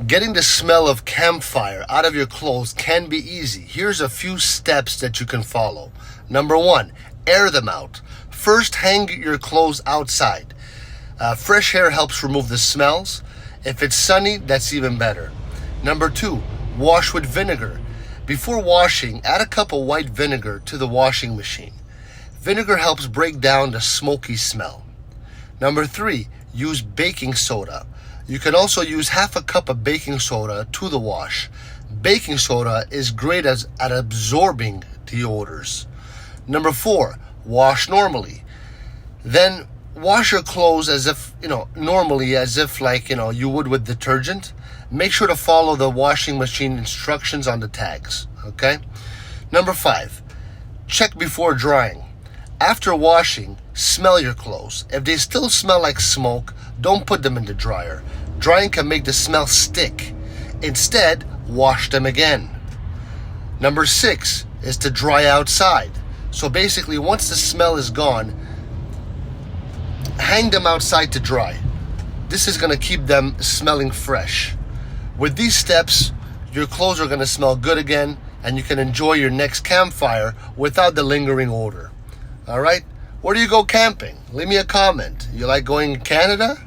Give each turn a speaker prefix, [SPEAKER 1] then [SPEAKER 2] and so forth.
[SPEAKER 1] Getting the smell of campfire out of your clothes can be easy. Here's a few steps that you can follow. Number 1, air them out. First, hang your clothes outside. Fresh air helps remove the smells. If it's sunny, that's even better. Number 2, wash with vinegar. Before washing, add a cup of white vinegar to the washing machine. Vinegar helps break down the smoky smell. Number 3, use baking soda. You can also use half a cup of baking soda to the wash. Baking soda is great at absorbing the odors. Number 4, wash normally. Then wash your clothes as if, normally as if you would with detergent. Make sure to follow the washing machine instructions on the tags, okay? Number 5, check before drying. After washing, smell your clothes. If they still smell like smoke, don't put them in the dryer. Drying can make the smell stick. Instead, wash them again. Number 6 is to dry outside. So basically, once the smell is gone, hang them outside to dry. This is going to keep them smelling fresh. With these steps, your clothes are going to smell good again, and you can enjoy your next campfire without the lingering odor. All right? Where do you go camping? Leave me a comment. You like going to Canada?